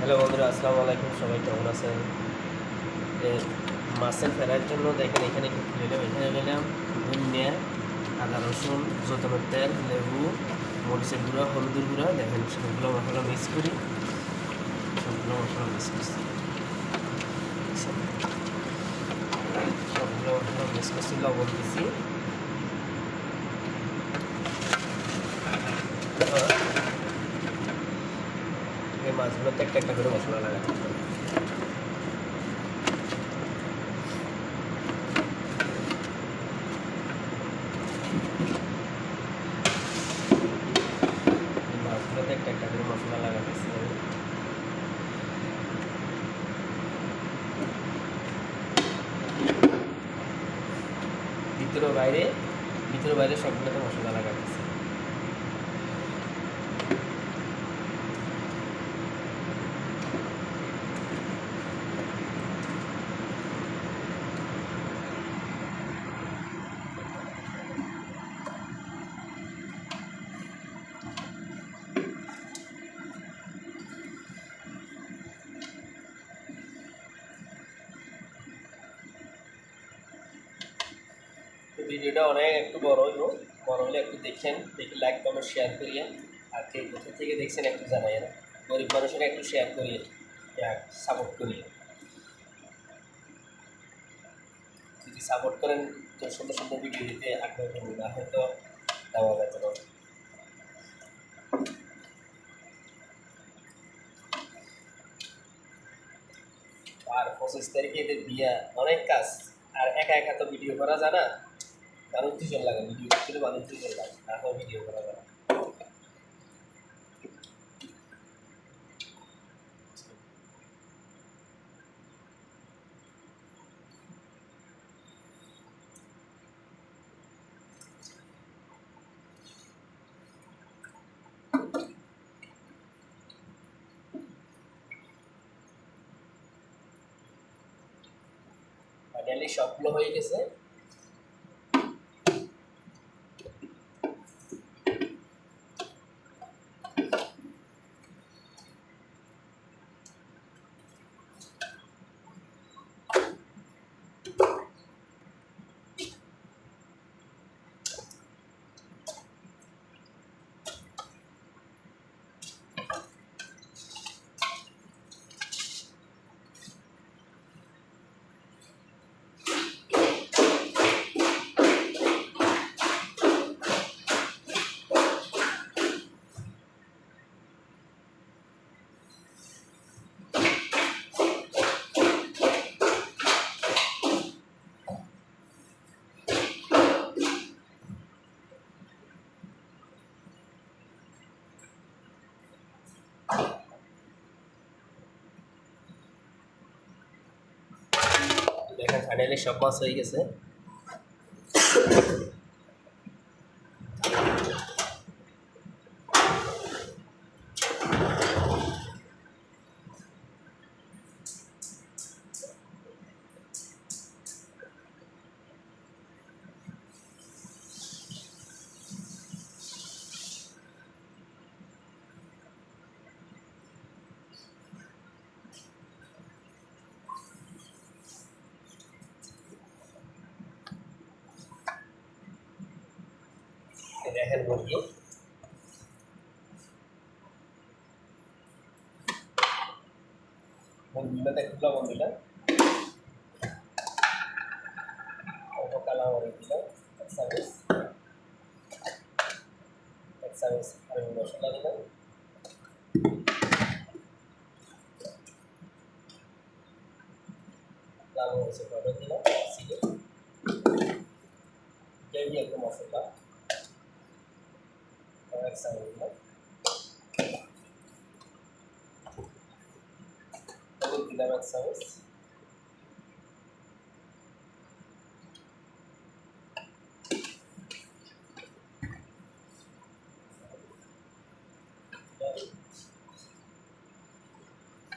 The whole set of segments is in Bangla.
হ্যালো বন্ধুরা, আসসালামু আলাইকুম। সবাই কেমন আছেন? মাছের ফেরার জন্য দেখেন এখানে নিলাম ধনিয়া, আদা রসুন, জৈতুনের তেল, লেবু, মরিচের গুঁড়া, হলুদের গুঁড়া। দেখেন সবগুলো মশলা মিক্স করি, সবগুলো মশলা মিক্স করছি, সবগুলো মশলা মিক্স করছি, লবণ দিছি। এই মাছগুলোতে একটা একটা করে মশলা লাগাতে হবে। মাছগুলোতে একটা একটা করে মশলা লাগাতেছি। ভিতরে বাইরে সবগুলোতে মশলা লাগাতেছি। ভিডিওটা অনেক একটু বড় হলে একটু দেখেন, দেখে লাইক কমেন্ট শেয়ার করিয়ে। আর কে কোথা থেকে দেখছেন একটু জানাই না, গরিব মানুষের একটু শেয়ার করিয়ে, সাপোর্ট করিয়ে। যদি সাপোর্ট করেন তো সুন্দর সুন্দর ভিডিও দিতে আগ্রহ করবো, না হয়তো দেওয়া যেত না। আর 25 তারিখে এদের বিয়া, অনেক কাজ। আর একা একা তো ভিডিও করা যায় না, মানুষ দুজন লাগে ভিডিও করতে, মানুষ দুজন লাগে, তারপর ভিডিও করা যায় না। ফাইনালি সবগুলো হয়ে গেছে। দেখেন ফাইনালি সব মাছ হয়ে গেছে। দেখেন মুরগি, মুরগিটা একটু লবণ দিলাম, অল্প কালামারি দিলাম, এক চামচ আমি মশলা দিলাম, লাল মরিচের পাউডার দিলাম, একটু মশলা এক চামচ দিলাম, হলুদ দিলাম এক চামচ,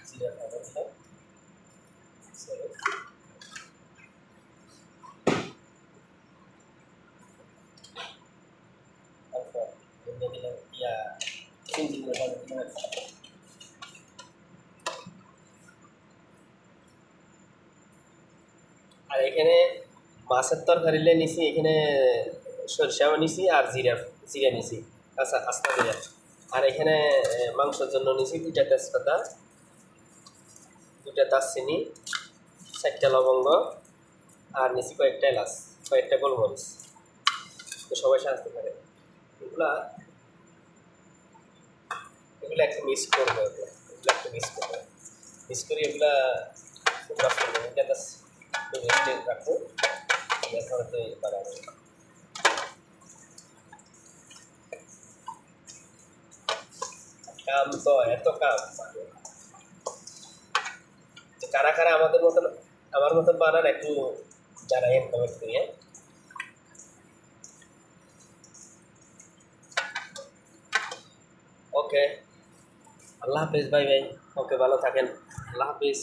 জিরা পাউডার দিলাম, তারপর দিলাম চিনি গুঁড়ো পাউডার দিলাম, আর এখানে মাছের তরকারিলে নিছি, এখানে সরষাও নিছি আর জিরা নিছি, আচ্ছা আস্তা জিরা। আর এখানে মাংসের জন্য নিছি 2টা তেজপাতা, 2টা দারচিনি, 4টা লবঙ্গ, আর নিছি কয়েকটা এলাচ, কয়েকটা গোলমরিচ। তো সবাই সাহায্য করে এগুলা এগুলো একটু মিক্স করবে, এগুলো একটু মিক্স করে এগুলা খুব কষ্ট করবে, এটা রেস্টে রাখবো, এরপরে তো বানাবো। কাম তো এত কাম, কারা কারা আমাদের মতন আমার মতন বানান একটু জানাই, কমেন্ট করিয়ে। ওকে, আল্লাহ হাফেজ, বাই বাই। ওকে, ভালো থাকেন, আল্লাহ হাফেজ।